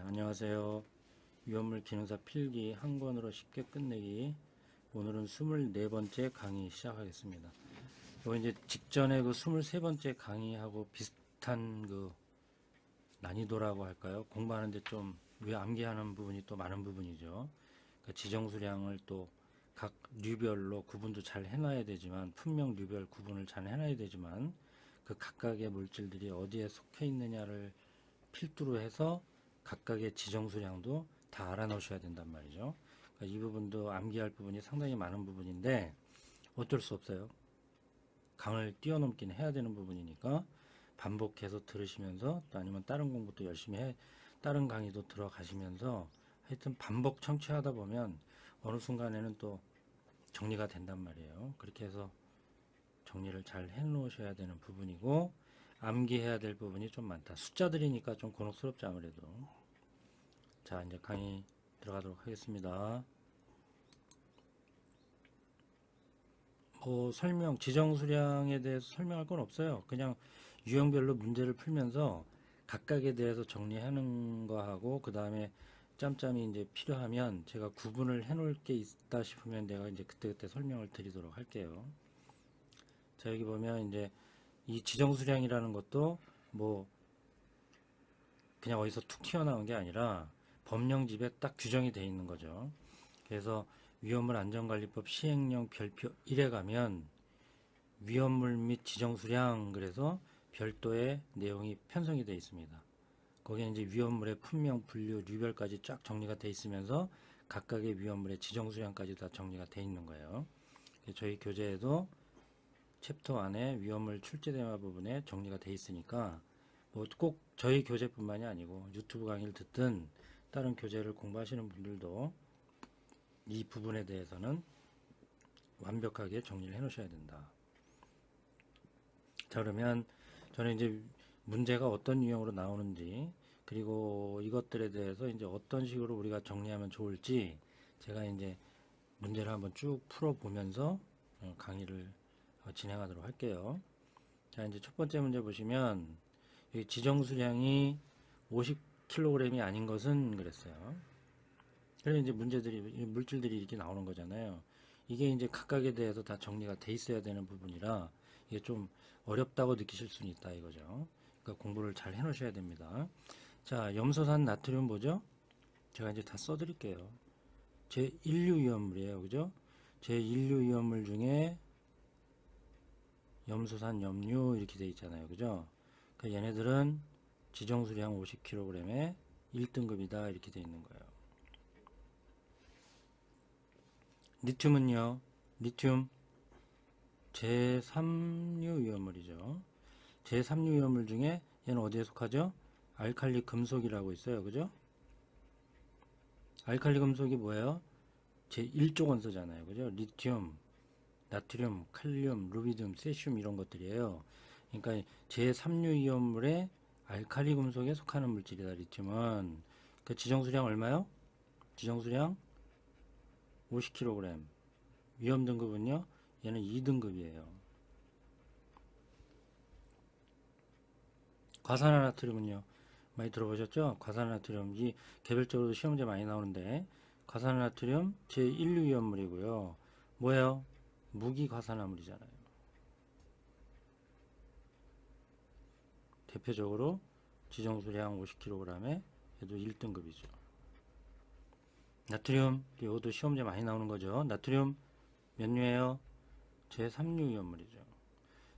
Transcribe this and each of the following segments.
안녕하세요. 위험물 기능사 필기 한 권으로 쉽게 끝내기. 오늘은 24번째 강의 시작하겠습니다. 이거 이제 직전에 그 23번째 강의하고 비슷한 그 난이도라고 할까요? 공부하는데 좀 왜 암기하는 부분이 또 많은 부분이죠. 그러니까 지정수량을 또 각 류별로 구분도 잘 해놔야 되지만, 품명 류별 구분을 잘 해놔야 되지만, 그 각각의 물질들이 어디에 속해 있느냐를 필두로 해서 각각의 지정수량도 다 알아놓으셔야 된단 말이죠. 그러니까 이 부분도 암기할 부분이 상당히 많은 부분인데 어쩔 수 없어요. 강을 뛰어넘기는 해야 되는 부분이니까 반복해서 들으시면서, 또 아니면 다른 공부도 열심히 다른 강의도 들어가시면서 하여튼 반복 청취하다 보면 어느 순간에는 또 정리가 된단 말이에요. 그렇게 해서 정리를 잘 해 놓으셔야 되는 부분이고, 암기해야 될 부분이 좀 많다. 숫자들이니까 좀 곤혹스럽죠, 아무래도. 자, 이제 강의 들어가도록 하겠습니다. 지정수량에 대해서 설명할 건 없어요. 그냥 유형별로 문제를 풀면서 각각에 대해서 정리하는 거하고, 그 다음에 짬짬이 이제 필요하면 제가 구분을 해 놓을 게 있다 싶으면 내가 이제 그때그때 설명을 드리도록 할게요. 자, 여기 보면 이제 이 지정수량이라는 것도 뭐 그냥 어디서 툭 튀어나온 게 아니라 법령집에 딱 규정이 되어 있는 거죠. 그래서 위험물 안전관리법 시행령 별표 1에 가면 위험물 및 지정수량, 그래서 별도의 내용이 편성이 되어 있습니다. 거기에 이제 위험물의 품명, 분류, 류별까지 쫙 정리가 되어 있으면서 각각의 위험물의 지정수량까지 다 정리가 되어 있는 거예요. 저희 교재에도 챕터 안에 위험물 출제대마 부분에 정리가 되어 있으니까 뭐 꼭 저희 교재뿐만이 아니고 유튜브 강의를 듣든 다른 교재를 공부하시는 분들도 이 부분에 대해서는 완벽하게 정리를 해 놓으셔야 된다. 자, 그러면 저는 이제 문제가 어떤 유형으로 나오는지, 그리고 이것들에 대해서 이제 어떤 식으로 우리가 정리하면 좋을지 제가 이제 문제를 한번 쭉 풀어보면서 강의를 진행하도록 할게요. 자, 이제 첫 번째 문제 보시면 여기 지정수량이 50kg이 아닌 것은 그랬어요. 그래서 이제 물질들이 이렇게 나오는 거잖아요. 이게 이제 각각에 대해서 다 정리가 돼 있어야 되는 부분이라 이게 좀 어렵다고 느끼실 수는 있다 이거죠. 그러니까 공부를 잘 해 놓으셔야 됩니다. 자, 염소산 나트륨 뭐죠? 제가 이제 다 써드릴게요. 제1류 위험물이에요. 그죠? 제1류 위험물 중에 염소산 염류 이렇게 돼 있잖아요. 그죠? 그러니까 얘네들은 지정수량 50kg에 1등급이다 이렇게 돼 있는 거예요. 리튬은요, 리튬 제3류 위험물이죠. 제3류 위험물 중에 얘는 어디에 속하죠? 알칼리 금속이라고 있어요. 그죠? 알칼리 금속이 뭐예요? 제1조 원소잖아요. 그죠? 리튬, 나트륨, 칼륨, 루비듐, 세슘 이런 것들이에요. 그러니까 제3류 위험물에 알칼리 금속에 속하는 물질이다. 리튬은. 그 지정수량 얼마요? 지정수량 50kg. 위험 등급은요? 얘는 2등급이에요. 과산화나트륨은요? 많이 들어보셨죠? 과산화나트륨. 이 개별적으로 시험 문제 많이 나오는데, 과산화나트륨 제1류 위험물이고요. 뭐예요? 무기과산화물이잖아요. 대표적으로 지정수량 50kg에 얘도 1등급이죠. 나트륨, 이것도 시험 문제 많이 나오는 거죠. 나트륨 몇 류예요? 제3류 위험물이죠.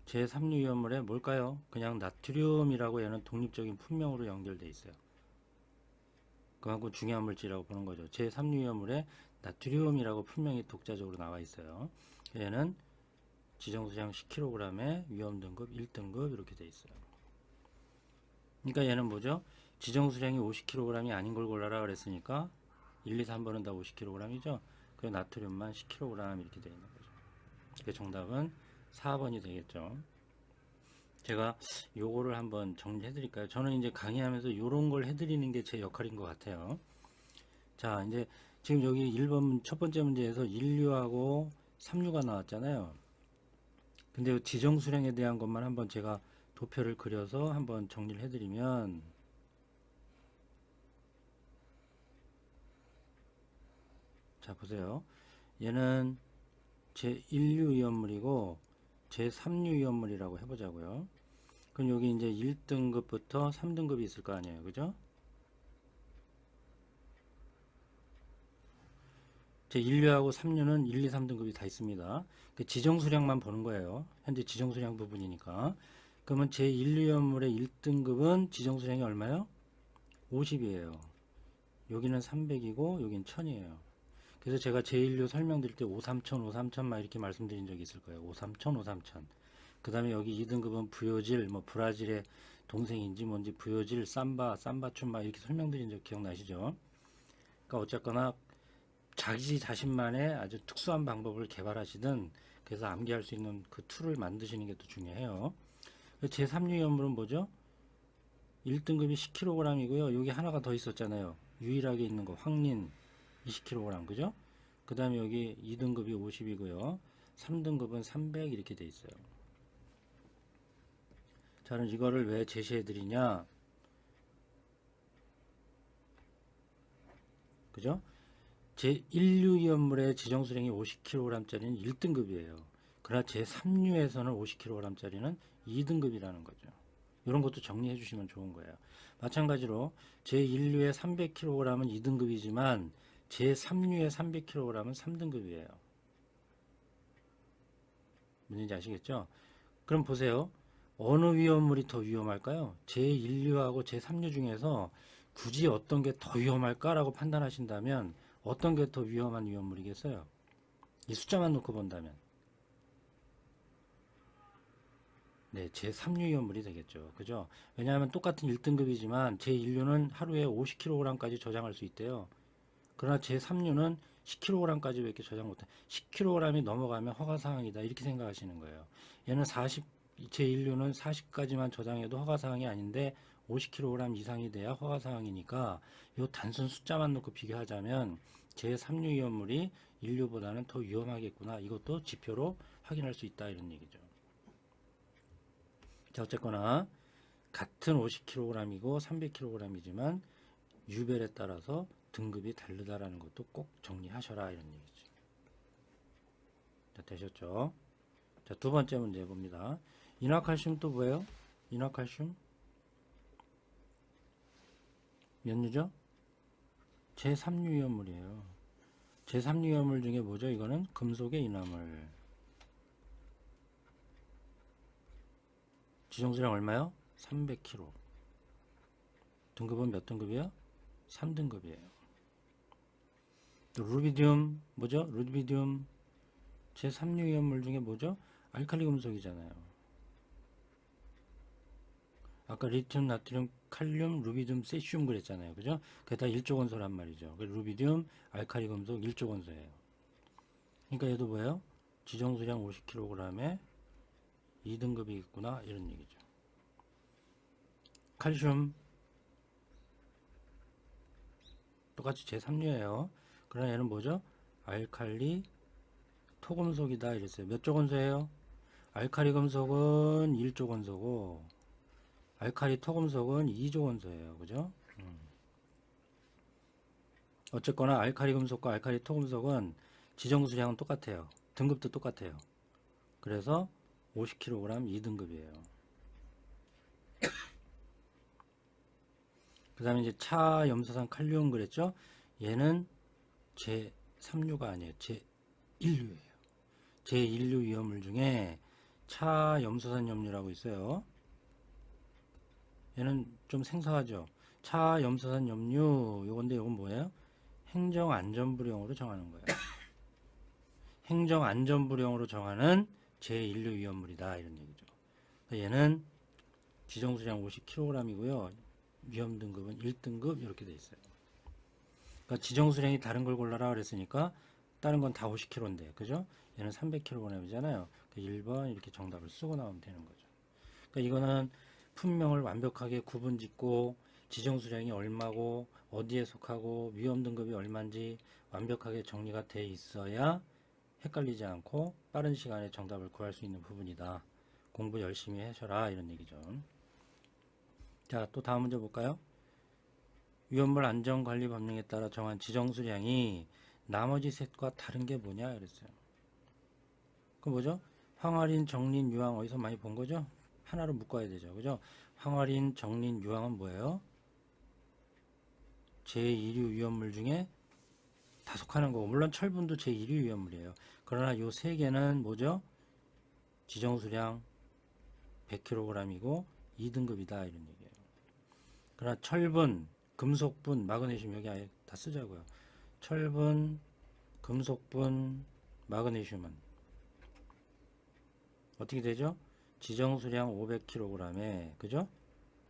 제3류 위험물에 뭘까요? 그냥 나트륨이라고 얘는 독립적인 품명으로 연결되어 있어요. 그만큼 중요한 물질이라고 보는 거죠. 제3류 위험물에 나트륨이라고 품명이 독자적으로 나와 있어요. 얘는 지정수량 10kg에 위험 등급 1등급 이렇게 되어 있어요. 그러니까 얘는 뭐죠? 지정수량이 50kg이 아닌 걸 골라라 그랬으니까 1, 2, 3번은 다 50kg이죠. 그 나트륨만 10kg 이렇게 되어 있는 거죠. 그 정답은 4번이 되겠죠. 제가 요거를 한번 정리해 드릴까요? 저는 이제 강의하면서 요런 걸 해드리는 게 제 역할인 것 같아요. 자, 이제 지금 여기 1번 첫 번째 문제에서 1류하고 3류가 나왔잖아요. 근데 지정수량에 대한 것만 한번 제가 도표를 그려서 한번 정리를 해드리면, 자, 보세요. 얘는 제1류 위험물이고 제3류 위험물이라고 해보자고요. 그럼 여기 이제 1등급부터 3등급이 있을 거 아니에요. 그죠? 제1류하고 3류는 1, 2, 3등급이 다 있습니다. 그 지정수량만 보는 거예요. 현재 지정수량 부분이니까. 그러면 제1류 위험물의 1등급은 지정수량이 얼마요? 50이에요. 여기는 300이고 여기는 1000이에요. 그래서 제가 제1류 설명드릴 때 53000, 53000 막 이렇게 말씀드린 적이 있을 거예요. 53000, 53000. 그 다음에 여기 2등급은 부요질, 뭐 브라질의 동생인지 뭔지 부요질, 삼바춘 막 이렇게 설명드린 적 기억나시죠? 그러니까 어쨌거나 자기 자신만의 아주 특수한 방법을 개발하시든 그래서 암기할 수 있는 그 툴을 만드시는 게 더 중요해요. 제3류 위험물은 뭐죠? 1등급이 10kg이고요. 여기 하나가 더 있었잖아요. 유일하게 있는 거 황린 20kg 그죠? 그 다음에 여기 2등급이 50이고요. 3등급은 300 이렇게 돼 있어요. 자, 그럼 이거를 왜 제시해 드리냐? 그죠? 제1류 위험물의 지정수량이 50kg짜리는 1등급이에요. 그러나 제3류에서는 50kg짜리는 2등급이라는 거죠. 이런 것도 정리해 주시면 좋은 거예요. 마찬가지로 제1류의 300kg은 2등급이지만 제3류의 300kg은 3등급이에요. 뭔지 아시겠죠? 그럼 보세요. 어느 위험물이 더 위험할까요? 제1류하고 제3류 중에서 굳이 어떤 게 더 위험할까라고 판단하신다면 어떤 게 더 위험한 위험물이겠어요? 이 숫자만 놓고 본다면 네, 제3류 위험물이 되겠죠. 그죠? 왜냐하면 똑같은 1등급이지만 제1류는 하루에 50kg까지 저장할 수 있대요. 그러나 제3류는 10kg까지 밖에 저장 못해. 10kg이 넘어가면 허가사항이다. 이렇게 생각하시는 거예요. 얘는 제1류는 40까지만 저장해도 허가사항이 아닌데 50kg 이상이 돼야 허가사항이니까 이 단순 숫자만 놓고 비교하자면 제3류 위험물이 1류보다는 더 위험하겠구나. 이것도 지표로 확인할 수 있다. 이런 얘기죠. 자, 어쨌거나 같은 50kg이고 300kg이지만 유별에 따라서 등급이 다르다라는 것도 꼭 정리하셔라 이런 얘기죠. 자, 되셨죠? 자, 두 번째 문제 봅니다. 인화칼슘 또 뭐예요? 인화칼슘 몇 류죠? 제3류 위험물이에요. 제3류 위험물 중에 뭐죠? 이거는 금속의 인화물. 지정수량 얼마요? 300kg. 등급은 몇 등급이요? 3등급이에요. 또 루비디움 뭐죠? 루비디움 제3류 위험물 중에 뭐죠? 알칼리 금속이잖아요. 아까 리튬, 나트륨, 칼륨, 루비디움, 세슘 그랬잖아요. 그죠? 그게 다 일조건소란 말이죠. 루비디움, 알칼리 금속 일조건소예요. 그러니까 얘도 뭐예요? 지정수량 50kg에 2등급이 있구나 이런 얘기죠. 칼슘 똑같이 제3류예요. 그러나 얘는 뭐죠? 알칼리 토금속이다 이랬어요. 몇 조건소예요? 알칼리 금속은 1조건소고 알칼리 토금속은 2조건소예요. 그죠? 어쨌거나 알칼리 금속과 알칼리 토금속은 지정수량은 똑같아요. 등급도 똑같아요. 그래서 50kg 2등급이에요. 그 다음에 이제 차염소산 칼륨 그랬죠? 얘는 제3류가 아니에요. 제1류예요. 제1류 위험물 중에 차염소산 염류라고 있어요. 얘는 좀 생소하죠? 차염소산 염류 요건데 요건 뭐예요? 행정안전부령으로 정하는 거예요. 행정안전부령으로 정하는 제1류 위험물이다 이런 얘기죠. 얘는 지정수량 50kg이고요. 위험 등급은 1등급 이렇게 돼 있어요. 그러니까 지정수량이 다른 걸 골라라 그랬으니까 다른 건 다 50kg인데 그죠? 얘는 300kg이잖아요. 1번 이렇게 정답을 쓰고 나오면 되는 거죠. 그러니까 이거는 품명을 완벽하게 구분 짓고 지정수량이 얼마고 어디에 속하고 위험 등급이 얼마인지 완벽하게 정리가 돼 있어야 헷갈리지 않고 빠른 시간에 정답을 구할 수 있는 부분이다. 공부 열심히 하셔라 이런 얘기죠. 자, 또 다음 문제 볼까요? 위험물 안전관리법령에 따라 정한 지정수량이 나머지 셋과 다른 게 뭐냐 그랬어요. 그 뭐죠? 황활인, 정린, 유황 어디서 많이 본 거죠? 하나로 묶어야 되죠. 그죠? 황활인, 정린, 유황은 뭐예요? 제2류 위험물 중에 다 속하는 거고, 물론 철분도 제1류 위험물이에요. 그러나 요 세 개는 뭐죠? 지정수량 100kg이고 2등급이다 이런 얘기예요. 그러나 철분, 금속분, 마그네슘 여기 아예 다 쓰자고요. 철분, 금속분, 마그네슘은 어떻게 되죠? 지정수량 500kg에 그죠?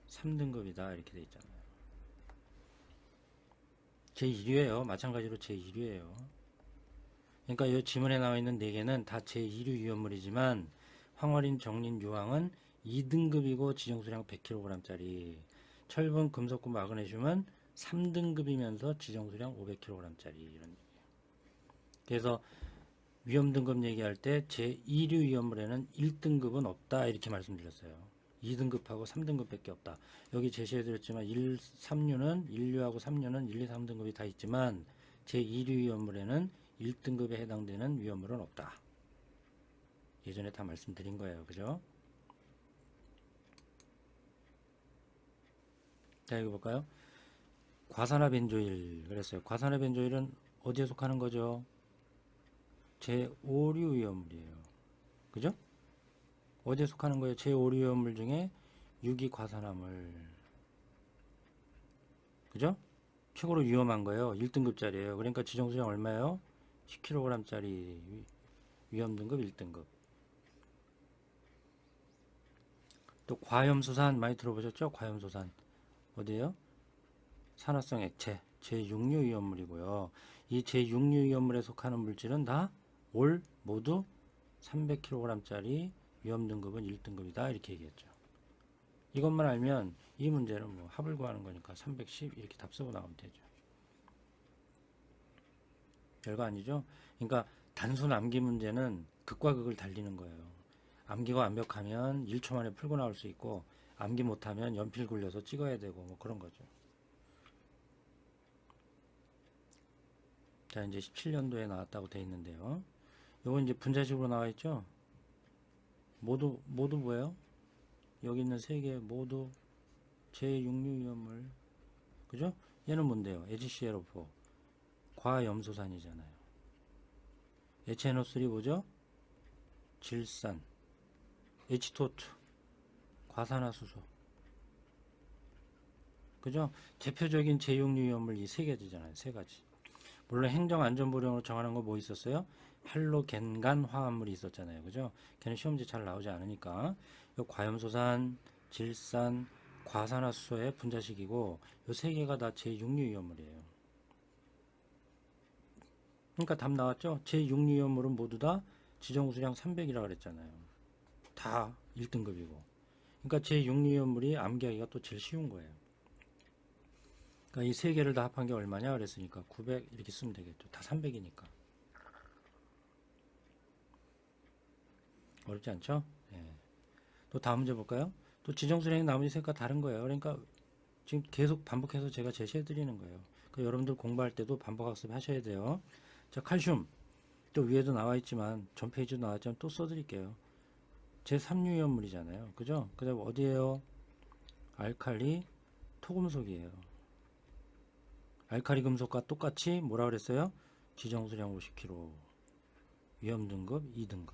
3등급이다 이렇게 돼 있잖아요. 제1위예요. 마찬가지로 제1위예요. 그러니까 이 지문에 나와 있는 4개는 다 제1류 위험물이지만 황활인, 정린, 유황은 2등급이고 지정수량 100kg짜리, 철분, 금속분, 마그네슘은 3등급이면서 지정수량 500kg짜리 이런 얘기예요. 그래서 위험등급 얘기할 때 제2류 위험물에는 1등급은 없다 이렇게 말씀드렸어요. 2등급하고 3등급밖에 없다. 여기 제시해드렸지만 1, 3류는 1류하고 3류는 1, 2, 3등급이 다 있지만 제2류 위험물에는 1등급에 해당되는 위험물은 없다. 예전에 다 말씀드린 거예요. 그죠? 자, 이거 볼까요? 과산화벤조일 그랬어요. 과산화벤조일은 어디에 속하는 거죠? 제5류 위험물이에요. 그죠? 어디에 속하는 거예요? 제5류 위험물 중에 유기과산화물. 그죠? 최고로 위험한 거예요. 1등급짜리예요. 그러니까 지정수량 얼마예요? 10kg짜리 위험등급 1등급. 또 과염수산 많이 들어보셨죠? 과염수산 어디에요? 산화성 액체 제6류 위험물이고요. 이 제6류 위험물에 속하는 물질은 다 올 모두 300kg짜리 위험등급은 1등급이다 이렇게 얘기했죠. 이것만 알면 이 문제는 뭐 합을 구하는 거니까 310 이렇게 답 쓰고 나오면 되죠. 별거 아니죠? 그러니까 단순 암기 문제는 극과 극을 달리는 거예요. 암기가 완벽하면 1초 만에 풀고 나올 수 있고 암기 못하면 연필 굴려서 찍어야 되고 뭐 그런 거죠. 자, 이제 17년도에 나왔다고 돼 있는데요. 요건 이제 분자식으로 나와 있죠? 모두 뭐예요? 여기 있는 세 개 모두 제6류 위험물. 그죠? 얘는 뭔데요? HClO4. 과염소산이잖아요. HNO3 뭐죠? 질산. H2O2. 과산화수소. 그죠? 대표적인 제6류 위험물 이 세 가지잖아요. 세 가지. 물론 행정안전보령으로 정하는 거 뭐 있었어요? 할로겐간 화합물이 있었잖아요. 그죠? 걔는 시험지 잘 나오지 않으니까. 요 과염소산, 질산, 과산화수소의 분자식이고 요 세 개가 다 제6류 위험물이에요. 그러니까 답 나왔죠? 제6류 위험물은 모두 다 지정수량 300이라고 그랬잖아요. 다 1등급이고. 그러니까 제6류 위험물이 암기하기가 또 제일 쉬운 거예요. 그러니까 이 세 개를 다 합한 게 얼마냐 그랬으니까 900 이렇게 쓰면 되겠죠. 다 300이니까. 어렵지 않죠? 예. 또 다음 문제 볼까요? 또 지정수량이 나머지 셋과 다른 거예요. 그러니까 지금 계속 반복해서 제가 제시해 드리는 거예요. 그러니까 여러분들 공부할 때도 반복 학습 하셔야 돼요. 자, 칼슘. 또 위에도 나와 있지만 전 페이지도 나왔지만 또 써드릴게요. 제3류 위험물이잖아요. 그죠? 그 다음 어디에요? 알칼리 토금속이에요. 알칼리 금속과 똑같이 뭐라 그랬어요? 지정수량 50kg. 위험등급 2등급.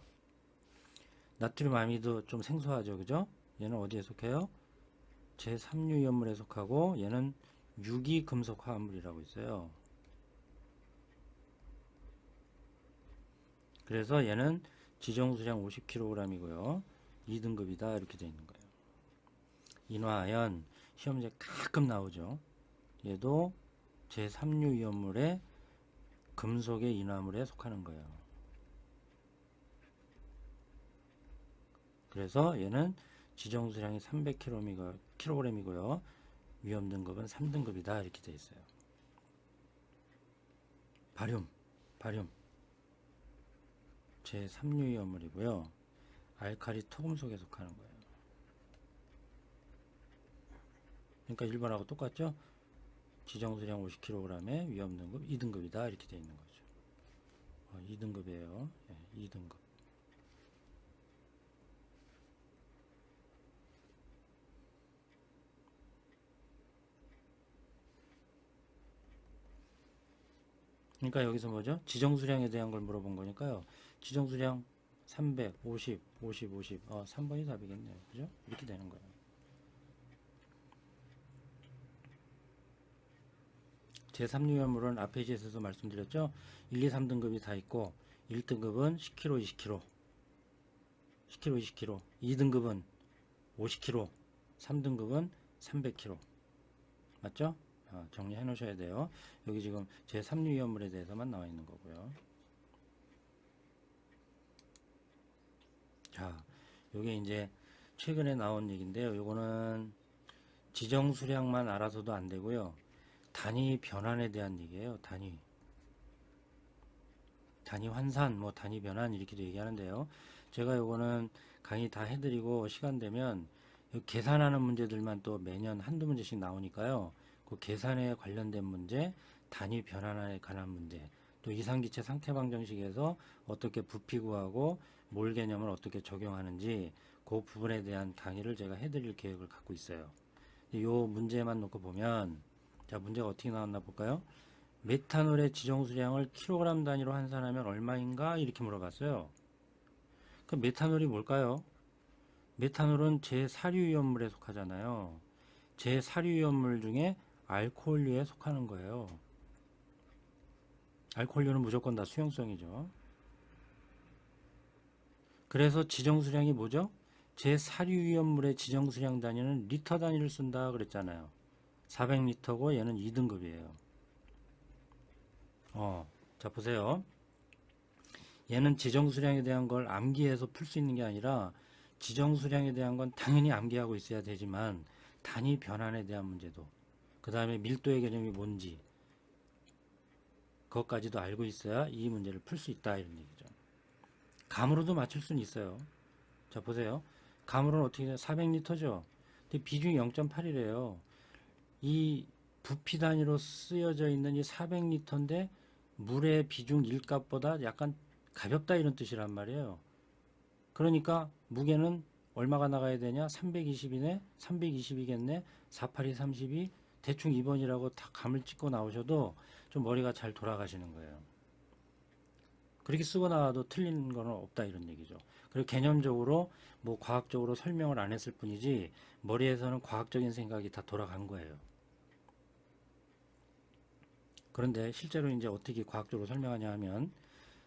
나트륨 아미드 좀 생소하죠. 그죠? 얘는 어디에 속해요? 제3류 위험물에 속하고 얘는 유기금속 화합물이라고 있어요. 그래서 얘는 지정수량 50kg이고요. 2등급이다 이렇게 되어 있는 거예요. 인화아연 시험지에 가끔 나오죠. 얘도 제3류 위험물의 금속의 인화물에 속하는 거예요. 그래서 얘는 지정수량이 300kg이고요. 위험등급은 3등급이다 이렇게 되어 있어요. 바륨 제3류 위험물이고요. 알칼리 토금속에 속하는 거예요. 그러니까 1번하고 똑같죠? 지정수량 50kg에 위험등급 2등급이다 이렇게 되어 있는 거죠. 2등급이에요. 2등급. 그러니까 여기서 뭐죠? 지정수량에 대한 걸 물어본 거니까요. 지정수량 300, 50, 50, 50. 3번이 답이겠네요. 그죠? 이렇게 되는 거예요. 제3유연물은 앞 페이지에서도 말씀드렸죠. 1, 2, 3등급이 다 있고 1등급은 10kg, 20kg, 10kg, 20kg. 2등급은 50kg, 3등급은 300kg. 맞죠? 정리해 놓으셔야 돼요. 여기 지금 제3유연물에 대해서만 나와 있는 거고요. 자, 요게 이제 최근에 나온 얘기인데요. 요거는 지정 수량만 알아서도 안 되고요. 단위 변환에 대한 얘기예요. 단위 환산, 뭐 단위 변환 이렇게도 얘기하는데요. 제가 요거는 강의 다 해드리고 시간 되면 계산하는 문제들만 또 매년 한두 문제씩 나오니까요. 그 계산에 관련된 문제, 단위 변환에 관한 문제, 또 이상기체 상태방 정식에서 어떻게 부피 구하고 몰 개념을 어떻게 적용하는지 그 부분에 대한 강의를 제가 해드릴 계획을 갖고 있어요. 이 문제만 놓고 보면, 자, 문제가 어떻게 나왔나 볼까요? 메탄올의 지정수량을 킬로그램 단위로 환산하면 얼마인가? 이렇게 물어봤어요. 그 메탄올이 뭘까요? 메탄올은 제사류위험물에 속하잖아요. 제사류위험물 중에 알코올류에 속하는 거예요. 알코올류는 무조건 다 수용성이죠. 그래서 지정수량이 뭐죠? 제사류위험물의 지정수량 단위는 리터 단위를 쓴다 그랬잖아요. 400리터고 얘는 2등급이에요. 자 보세요. 얘는 지정수량에 대한 걸 암기해서 풀 수 있는 게 아니라 지정수량에 대한 건 당연히 암기하고 있어야 되지만 단위 변환에 대한 문제도, 그 다음에 밀도의 개념이 뭔지 그것까지도 알고 있어야 이 문제를 풀 수 있다 이런 얘기죠. 감으로도 맞출 수는 있어요. 자 보세요. 감으로는 어떻게 돼요? 400리터죠. 근데 비중이 0.8이래요. 이 부피 단위로 쓰여져 있는 이 400리터인데 물의 비중 일값보다 약간 가볍다 이런 뜻이란 말이에요. 그러니까 무게는 얼마가 나가야 되냐? 320이네? 320이겠네? 482, 32? 대충 2번이라고 다 감을 찍고 나오셔도 좀 머리가 잘 돌아가시는 거예요. 그렇게 쓰고 나와도 틀린 거는 없다 이런 얘기죠. 그리고 개념적으로 뭐 과학적으로 설명을 안 했을 뿐이지 머리에서는 과학적인 생각이 다 돌아간 거예요. 그런데 실제로 이제 어떻게 과학적으로 설명하냐 하면,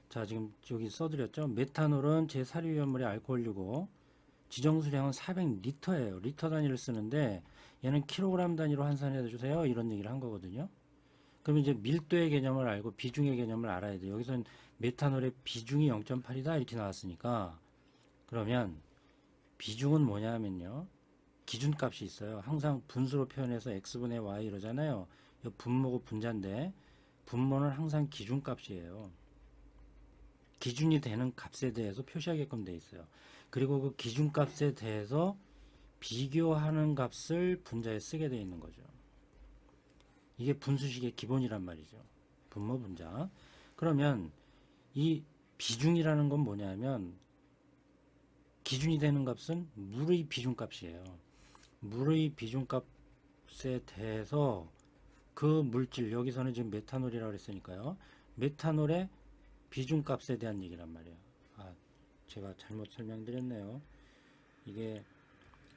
자 지금 여기 써드렸죠. 메탄올은 제사류연물의 알코올류고 지정수량은 400리터예요. 리터 단위를 쓰는데 얘는 킬로그램 단위로 환산해 주세요. 이런 얘기를 한 거거든요. 그럼 이제 밀도의 개념을 알고 비중의 개념을 알아야 돼요. 여기서는 메탄올의 비중이 0.8이다 이렇게 나왔으니까, 그러면 비중은 뭐냐 하면요. 기준값이 있어요. 항상 분수로 표현해서 x분의 y 이러잖아요. 분모고 분자인데 분모는 항상 기준값이에요. 기준이 되는 값에 대해서 표시하게끔 돼 있어요. 그리고 그 기준값에 대해서 비교하는 값을 분자에 쓰게 돼 있는 거죠. 이게 분수식의 기본이란 말이죠. 분모 분자. 그러면 이 비중이라는 건 뭐냐면 기준이 되는 값은 물의 비중값이에요. 물의 비중값에 대해서 그 물질, 여기서는 지금 메탄올이라고 했으니까요. 메탄올의 비중값에 대한 얘기란 말이에요. 제가 잘못 설명드렸네요. 이게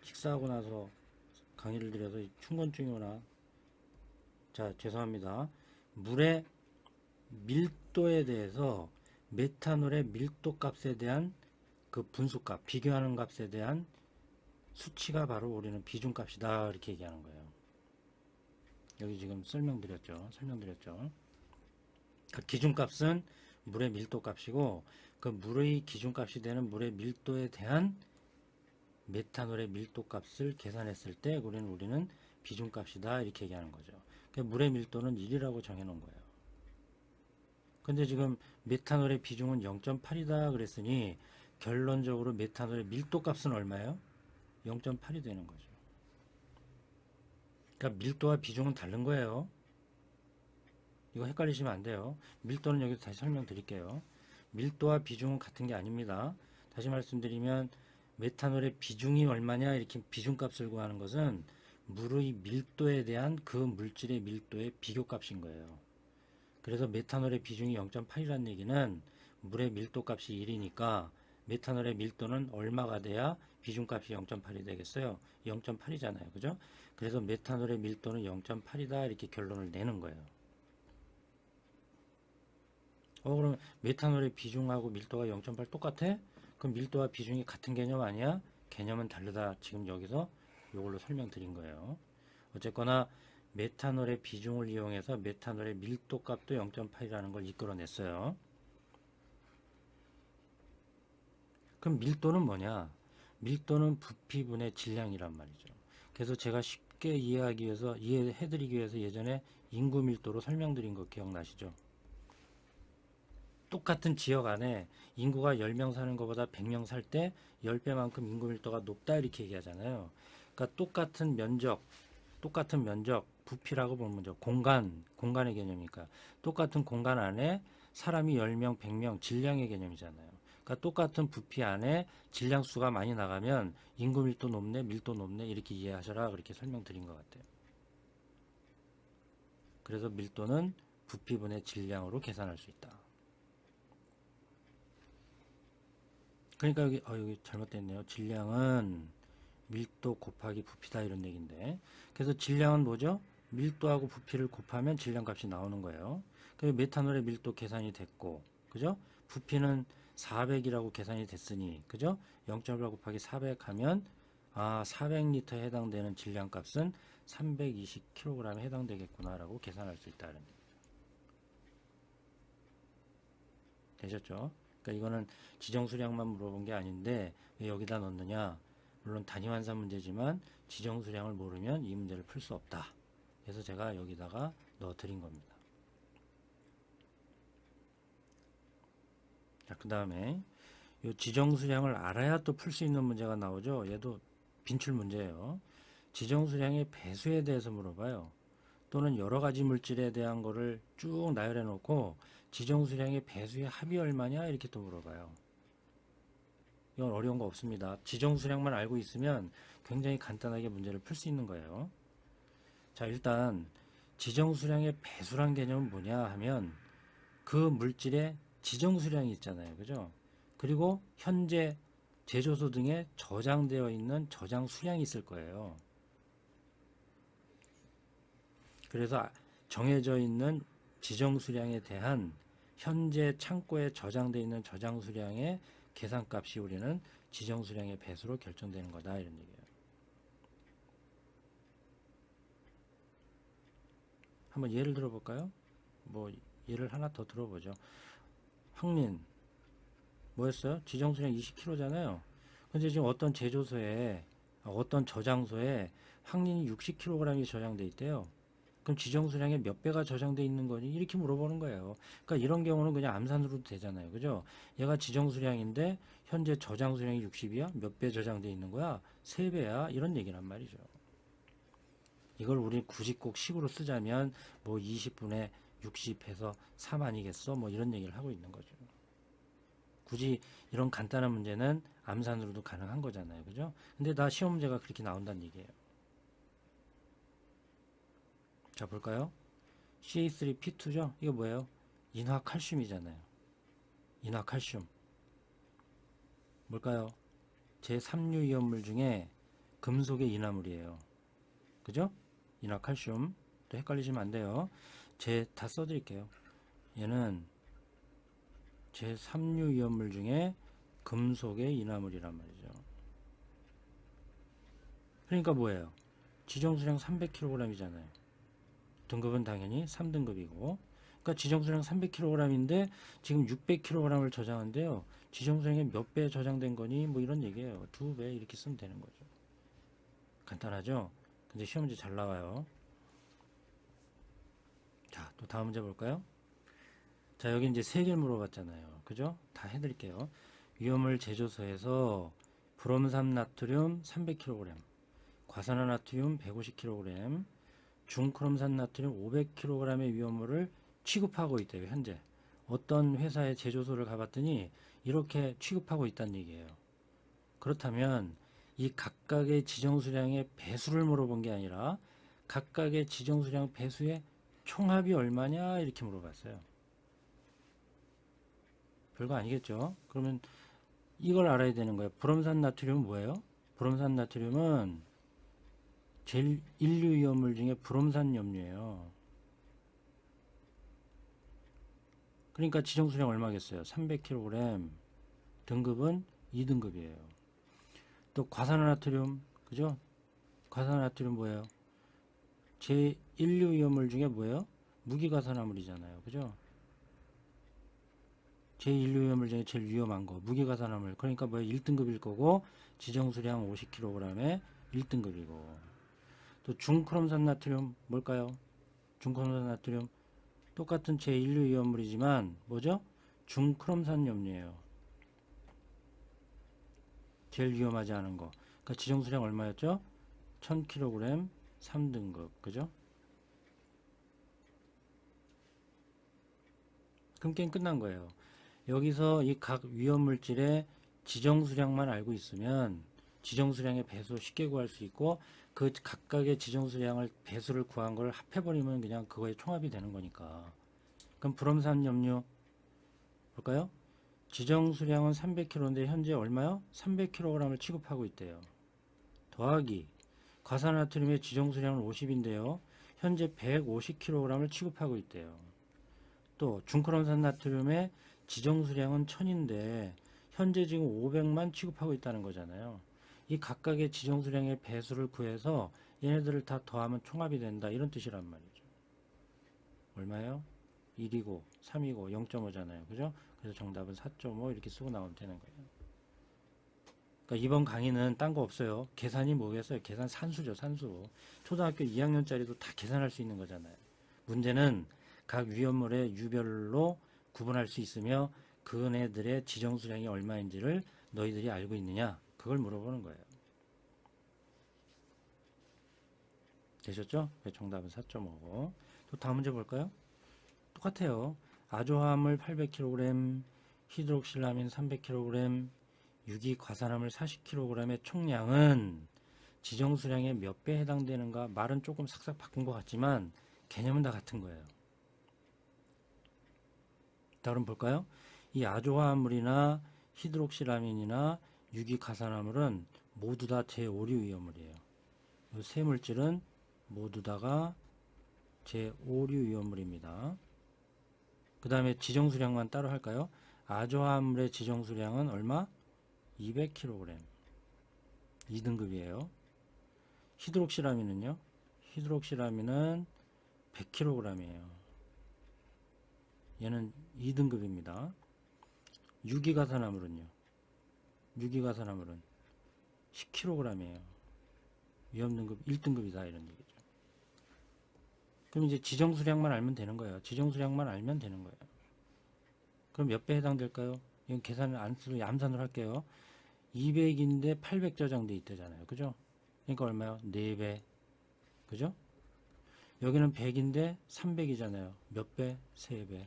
식사하고 나서 강의를 드려서 충곤증이 오나. 자, 죄송합니다. 물의 밀도에 대해서 메탄올의 밀도 값에 대한 그 분수값, 비교하는 값에 대한 수치가 바로 우리는 비중값이다 이렇게 얘기하는 거예요. 여기 지금 설명드렸죠. 그 기준값은 물의 밀도 값이고 그 물의 기준값이 되는 물의 밀도에 대한 메탄올의 밀도 값을 계산했을 때 우리는 비중값이다 이렇게 얘기하는 거죠. 그러니까 물의 밀도는 1이라고 정해놓은 거예요. 근데 지금 메탄올의 비중은 0.8이다 그랬으니 결론적으로 메탄올의 밀도 값은 얼마예요? 0.8이 되는 거죠. 그러니까 밀도와 비중은 다른 거예요. 이거 헷갈리시면 안 돼요. 밀도는 여기서 다시 설명드릴게요. 밀도와 비중은 같은 게 아닙니다. 다시 말씀드리면 메탄올의 비중이 얼마냐 이렇게 비중값을 구하는 것은 물의 밀도에 대한 그 물질의 밀도의 비교값인 거예요. 그래서 메탄올의 비중이 0.8이라는 얘기는 물의 밀도값이 1이니까 메탄올의 밀도는 얼마가 돼야 비중값이 0.8이 되겠어요? 0.8이잖아요. 그죠? 그래서 메탄올의 밀도는 0.8이다 이렇게 결론을 내는 거예요. 그럼 메탄올의 비중하고 밀도가 0.8 똑같아? 그럼 밀도와 비중이 같은 개념 아니야? 개념은 다르다. 지금 여기서 이걸로 설명드린 거예요. 어쨌거나 메탄올의 비중을 이용해서 메탄올의 밀도 값도 0.8이라는 걸 이끌어냈어요. 그럼 밀도는 뭐냐? 밀도는 부피분의 질량이란 말이죠. 그래서 제가 쉽게 이해해드리기 위해서 예전에 인구 밀도로 설명드린 거 기억나시죠? 똑같은 지역 안에 인구가 10명 사는 것보다 100명 살 때 10배만큼 인구 밀도가 높다 이렇게 얘기하잖아요. 그러니까 똑같은 면적, 부피라고 보면 죠. 공간의 개념이니까. 똑같은 공간 안에 사람이 10명, 100명, 질량의 개념이잖아요. 그러니까 똑같은 부피 안에 질량 수가 많이 나가면 인구 밀도 높네, 밀도 높네 이렇게 이해하셔라 그렇게 설명드린 것 같아요. 그래서 밀도는 부피분의 질량으로 계산할 수 있다. 그러니까 여기 잘못됐네요. 질량은 밀도 곱하기 부피다 이런 얘기인데, 그래서 질량은 뭐죠? 밀도하고 부피를 곱하면 질량값이 나오는 거예요. 그래서 메탄올의 밀도 계산이 됐고, 그죠? 부피는 400이라고 계산이 됐으니, 그죠? 0.8 곱하기 400 하면 400리터에 해당되는 질량값은 320kg에 해당되겠구나라고 계산할 수 있다는 얘기죠. 되셨죠? 그러니까 이거는 지정수량만 물어본 게 아닌데 왜 여기다 넣느냐? 물론 단위환산 문제지만 지정수량을 모르면 이 문제를 풀 수 없다. 그래서 제가 여기다가 넣어 드린 겁니다. 자, 그 다음에 이 지정수량을 알아야 또 풀 수 있는 문제가 나오죠. 얘도 빈출 문제예요. 지정수량의 배수에 대해서 물어봐요. 또는 여러 가지 물질에 대한 거를 쭉 나열해 놓고 지정수량의 배수의 합이 얼마냐 이렇게 또 물어봐요. 이건 어려운 거 없습니다. 지정수량만 알고 있으면 굉장히 간단하게 문제를 풀 수 있는 거예요. 자, 일단 지정수량의 배수란 개념은 뭐냐 하면 그 물질의 지정수량이 있잖아요. 그죠? 그리고 현재 제조소 등에 저장되어 있는 저장 수량이 있을 거예요. 그래서 정해져 있는 지정 수량에 대한 현재 창고에 저장되어 있는 저장 수량의 계산값이 우리는 지정 수량의 배수로 결정되는 거다 이런 얘기예요. 한번 예를 들어볼까요? 뭐 예를 하나 더 들어보죠. 황린 뭐였어요? 지정 수량 20kg잖아요. 근데 지금 어떤 제조소에 어떤 저장소에 황린이 60kg이 저장돼 있대요. 그럼 지정수량의 몇 배가 저장돼 있는 거니? 이렇게 물어보는 거예요. 그러니까 이런 경우는 그냥 암산으로도 되잖아요. 그죠? 얘가 지정수량인데 현재 저장수량이 60이야? 몇 배 저장돼 있는 거야? 3배야? 이런 얘기란 말이죠. 이걸 우리 굳이 꼭 식으로 쓰자면 뭐 20분의 60해서 3 아니겠어? 뭐 이런 얘기를 하고 있는 거죠. 굳이 이런 간단한 문제는 암산으로도 가능한 거잖아요. 그죠? 근데 나 시험 문제가 그렇게 나온다는 얘기예요. 자, 볼까요? CA3P2죠? 이거 뭐예요? 인화칼슘이잖아요. 인화칼슘. 뭘까요? 제3류 이온물 중에 금속의 인화물이에요. 그죠? 인화칼슘. 또 헷갈리시면 안 돼요. 다 써드릴게요. 얘는 제3류 이온물 중에 금속의 인화물이란 말이죠. 그러니까 뭐예요? 지정수량 300kg이잖아요. 등급은 당연히 3등급이고, 그러니까 지정수량 300kg인데 지금 600kg을 저장한대요. 지정수량에 몇 배 저장된 거니? 뭐 이런 얘기예요. 2배 이렇게 쓰면 되는 거죠. 간단하죠? 근데 시험 문제 잘 나와요. 자, 또 다음 문제 볼까요? 자, 여기 이제 3개를 물어봤잖아요. 그죠? 다 해드릴게요. 위험물 제조소에서 브롬산 나트륨 300kg, 과산화나트륨 150kg, 중크롬산 나트륨 500kg의 위험물을 취급하고 있대요. 현재 어떤 회사의 제조소를 가봤더니 이렇게 취급하고 있다는 얘기예요. 그렇다면 이 각각의 지정수량의 배수를 물어본 게 아니라 각각의 지정수량 배수의 총합이 얼마냐 이렇게 물어봤어요. 별거 아니겠죠? 그러면 이걸 알아야 되는 거예요. 브롬산 나트륨은 뭐예요? 브롬산 나트륨은 제일 인류 위험물 중에 브롬산 염료예요. 그러니까 지정수량 얼마겠어요? 300kg. 등급은 2등급이에요. 또 과산화나트륨, 그죠? 과산화나트륨 뭐예요? 제 인류 위험물 중에 뭐예요? 무기가산화물이잖아요. 그죠? 제 인류 위험물 중에 제일 위험한 거 무기가산화물. 그러니까 뭐예요? 1등급일 거고 지정수량 50kg에 1등급이고. 또 중크롬산 나트륨 뭘까요? 중크롬산 나트륨 똑같은 제 인류 위험물이지만 뭐죠? 중크롬산 염료예요. 제일 위험하지 않은 거. 그러니까 지정수량 얼마였죠? 1000kg 3등급. 그죠? 그럼 게임 끝난 거예요. 여기서 이 각 위험물질의 지정수량만 알고 있으면 지정수량의 배수 쉽게 구할 수 있고 그 각각의 지정수량을 배수를 구한 걸 합해버리면 그냥 그거의 총합이 되는 거니까. 그럼 브롬산 염료 볼까요? 지정수량은 300kg인데 현재 얼마요? 300kg을 취급하고 있대요. 더하기 과산화트륨의 지정수량은 50인데요. 현재 150kg을 취급하고 있대요. 또 중크롬산 나트륨의 지정수량은 1000인데 현재 지금 500만 취급하고 있다는 거잖아요. 이 각각의 지정수량의 배수를 구해서 얘네들을 다 더하면 총합이 된다 이런 뜻이란 말이죠. 얼마예요? 1이고 3이고 0.5잖아요. 그죠? 그래서 정답은 4.5 이렇게 쓰고 나오면 되는 거예요. 그러니까 이번 강의는 딴 거 없어요. 계산이 뭐겠어요? 계산 산수죠, 산수. 초등학교 2학년짜리도 다 계산할 수 있는 거잖아요. 문제는 각 위험물의 유별로 구분할 수 있으며 그네들의 지정수량이 얼마인지를 너희들이 알고 있느냐? 그걸 물어보는 거예요. 되셨죠? 정답은 4.5고. 또 다음 문제 볼까요? 똑같아요. 아조화합물 800kg, 히드록실라민 300kg, 유기과산화물 40kg의 총량은 지정수량의 몇 배에 해당되는가? 말은 조금 삭삭 바꾼 것 같지만 개념은 다 같은 거예요. 다음 볼까요? 이 아조화합물이나 히드록실라민이나 유기과산화물은 모두 다 제5류 위험물이에요. 이 세 물질은 모두 다가 제5류 위험물입니다. 그 다음에 지정수량만 따로 할까요? 아조화합물의 지정수량은 얼마? 200kg. 2등급이에요. 히드록실라민은요? 히드록실라민은 100kg이에요. 얘는 2등급입니다. 유기가산화물은요? 유기가산화물은 10kg이에요. 위험등급 1등급이다 이런 얘기죠. 그럼 이제 지정수량만 알면 되는 거예요. 지정수량만 알면 되는 거예요. 그럼 몇 배 해당될까요? 이건 계산을 안 쓰고 얌산으로 할게요. 200인데 800 저장돼 있다잖아요. 그죠? 그러니까 얼마요? 4배. 그죠? 여기는 100인데 300이잖아요. 몇 배? 3배.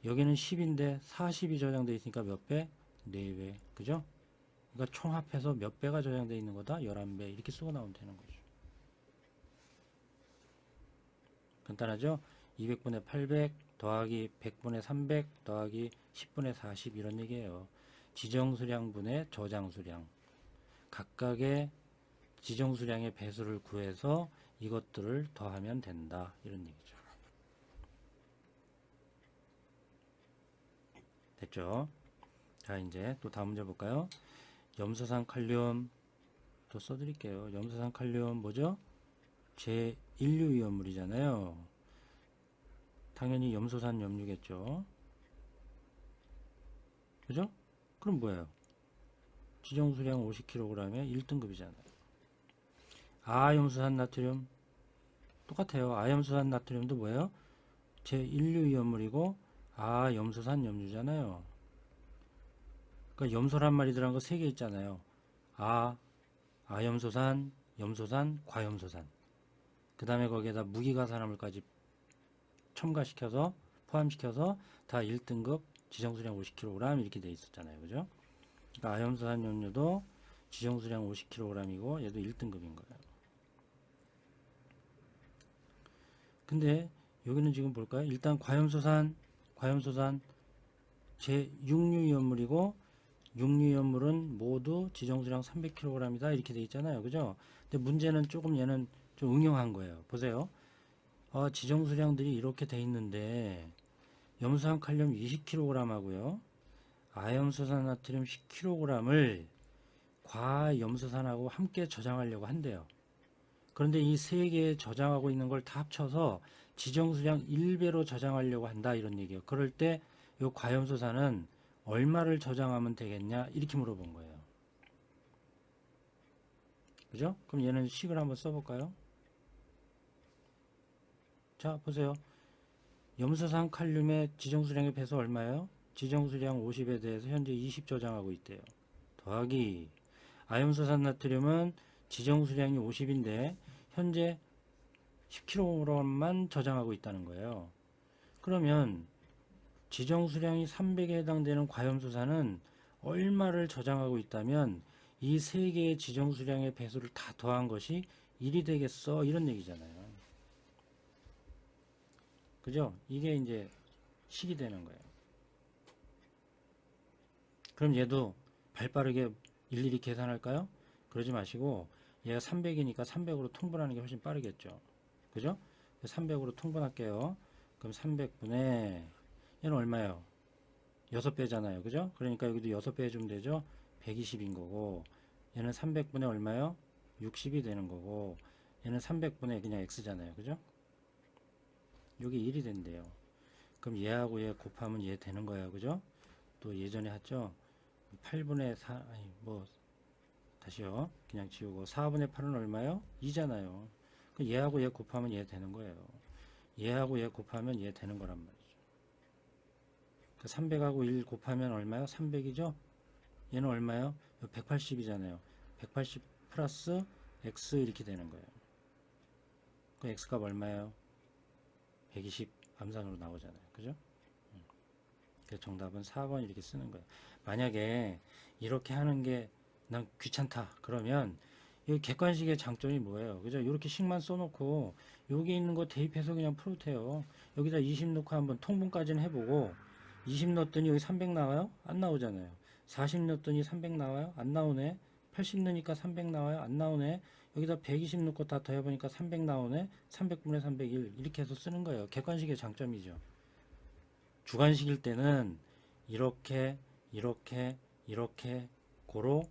여기는 10인데 40이 저장돼 있으니까 몇 배? 4배. 그죠? 그러니까 총합해서 몇 배가 저장돼 있는 거다? 11배. 이렇게 쓰고 나오면 되는 거죠. 간단하죠? 200분의 800 더하기 100분의 300 더하기 10분의 40 이런 얘기예요. 지정수량분의 저장수량. 각각의 지정수량의 배수를 구해서 이것들을 더하면 된다. 이런 얘기죠. 됐죠? 자, 이제 또 다음 문제 볼까요? 염소산 칼륨 또 써드릴게요. 염소산 칼륨 뭐죠? 제1류 위험물이잖아요. 당연히 염소산 염류겠죠. 그죠? 그럼 뭐예요? 지정수량 50kg에 1등급이잖아요. 아염소산 나트륨 똑같아요. 아염소산 나트륨도 뭐예요? 제1류 위험물이고 아염소산 염류잖아요. 그러니까 염소란 말이 들어간 거 3개 있잖아요. 아염소산, 염소산, 과염소산. 그 다음에 거기에다 무기가산화물까지 첨가시켜서 포함시켜서 다 1등급 지정수량 50kg 이렇게 돼 있었잖아요. 그죠? 그러니까 아염수산 염료도 지정수량 50kg이고 얘도 1등급인 거예요. 근데 여기는 지금 볼까요? 일단 과염소산 제 육류위험물이고 육류위험물은 모두 지정수량 300kg이다 이렇게 돼 있잖아요. 그죠? 근데 문제는 조금 얘는 좀 응용한 거예요. 보세요. 지정수량들이 이렇게 돼 있는데 염수산 칼륨 20kg 하고요. 아염수산 나트륨 10kg을 과염수산하고 함께 저장하려고 한대요. 그런데 이 세 개 저장하고 있는 걸 다 합쳐서 지정수량 1배로 저장하려고 한다 이런 얘기예요. 그럴 때 이 과염소산은 얼마를 저장하면 되겠냐 이렇게 물어본 거예요. 그죠? 그럼 얘는 식을 한번 써볼까요? 자 보세요. 염소산 칼륨의 지정수량의 배수 얼마예요? 지정수량 50에 대해서 현재 20 저장하고 있대요. 더하기 아염소산 나트륨은 지정수량이 50인데 현재 10kg만 저장하고 있다는 거예요. 그러면 지정수량이 300에 해당되는 과염수산은 얼마를 저장하고 있다면 이 세 개의 지정수량의 배수를 다 더한 것이 1이 되겠어 이런 얘기잖아요. 그죠? 이게 이제 식이 되는 거예요. 그럼 얘도 발빠르게 일일이 계산할까요? 그러지 마시고 얘가 300이니까 300으로 통분하는 게 훨씬 빠르겠죠. 그죠? 300으로 통분할게요. 그럼 300분의 얘는 얼마예요? 6배잖아요. 그죠? 그러니까 여기도 6배 해주면 되죠? 120인 거고 얘는 300분의 얼마요? 60이 되는 거고 얘는 300분의 그냥 x잖아요. 그죠? 여기 1이 된대요. 그럼 얘하고 얘 곱하면 얘 되는 거예요. 그죠? 또 예전에 했죠? 8분의 4 아니 뭐 다시요. 그냥 지우고 4분의 8은 얼마요? 2잖아요. 얘하고 얘 곱하면 얘 되는 거예요. 얘하고 얘 곱하면 얘 되는 거란 말이죠. 300하고 1 곱하면 얼마요? 300이죠? 얘는 얼마요? 180이잖아요. 180 플러스 x 이렇게 되는 거예요. 그 x값 얼마예요? 120 암산으로 나오잖아요. 그죠? 그래서 정답은 4번 이렇게 쓰는 거예요. 만약에 이렇게 하는 게 난 귀찮다. 그러면 이 객관식의 장점이 뭐예요? 그죠? 이렇게 식만 써놓고 여기 있는 거 대입해서 그냥 풀어도 돼요. 여기다 20 넣고 한번 통분까지는 해보고 20 넣었더니 여기 300 나와요? 안 나오잖아요. 40 넣었더니 300 나와요? 안 나오네. 80 넣으니까 300 나와요? 안 나오네. 여기다 120 넣고 다 더해보니까 300 나오네. 300분의 301 이렇게 해서 쓰는 거예요. 객관식의 장점이죠. 주관식일 때는 이렇게 고로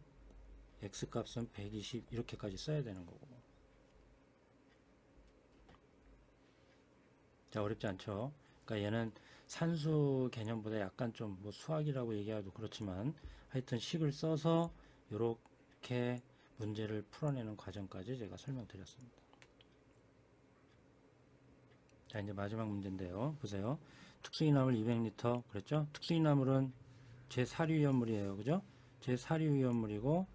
x값은 120 이렇게까지 써야 되는 거고. 자, 어렵지 않죠? 그러니까 얘는 산수 개념보다 약간 좀 뭐 수학이라고 얘기하도 그렇지만 하여튼 식을 써서 이렇게 문제를 풀어내는 과정까지 제가 설명드렸습니다. 자, 이제 마지막 문제인데요. 보세요. 특수이나물 200L 그랬죠? 특수이나물은 제4류위험물이에요. 그죠? 제4류위험물이고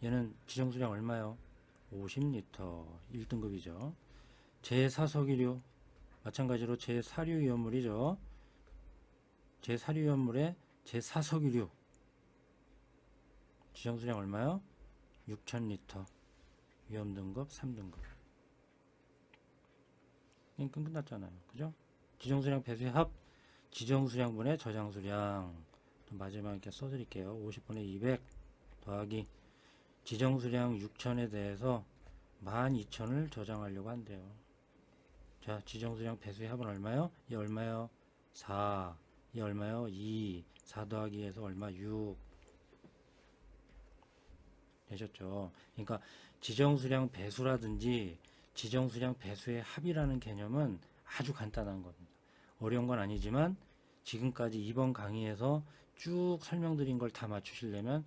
얘는 지정수량 얼마요? 50L 1등급이죠. 제4석유류 마찬가지로 제4류위험물이죠. 제4류위험물의 제4석유류 지정수량 얼마요? 6000L 위험등급 3등급. 그러니까 끝났잖아요. 그죠? 지정수량 배수의 합 지정수량분의 저장수량 마지막에 이렇게 써드릴게요. 50분의 200 더하기 지정수량 6000에 대해서 12000을 저장하려고 한대요. 자, 지정수량 배수의 합은 얼마요? 이 얼마요? 4. 이 얼마요? 2. 4 더하기 해서 얼마? 6. 되셨죠? 그러니까 지정수량 배수라든지 지정수량 배수의 합이라는 개념은 아주 간단한 겁니다. 어려운 건 아니지만 지금까지 이번 강의에서 쭉 설명드린 걸 다 맞추시려면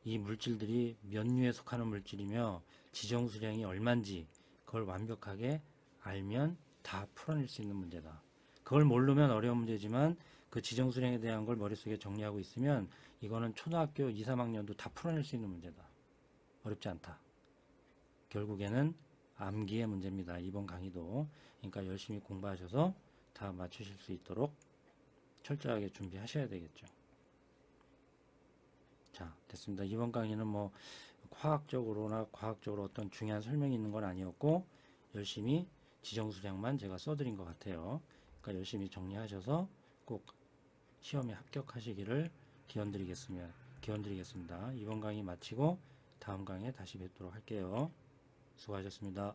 이 물질들이 몇 류에 속하는 물질이며 지정수량이 얼만지 그걸 완벽하게 알면 다 풀어낼 수 있는 문제다. 그걸 모르면 어려운 문제지만 그 지정수량에 대한 걸 머릿속에 정리하고 있으면 이거는 초등학교 2, 3학년도 다 풀어낼 수 있는 문제다. 어렵지 않다. 결국에는 암기의 문제입니다. 이번 강의도. 그러니까 열심히 공부하셔서 다 맞추실 수 있도록 철저하게 준비하셔야 되겠죠. 자, 됐습니다. 이번 강의는 뭐 과학적으로 어떤 중요한 설명이 있는 건 아니었고 열심히 지정수량만 제가 써드린 것 같아요. 그러니까 열심히 정리하셔서 꼭 시험에 합격하시기를 기원드리겠습니다. 이번 강의 마치고 다음 강의에 다시 뵙도록 할게요. 수고하셨습니다.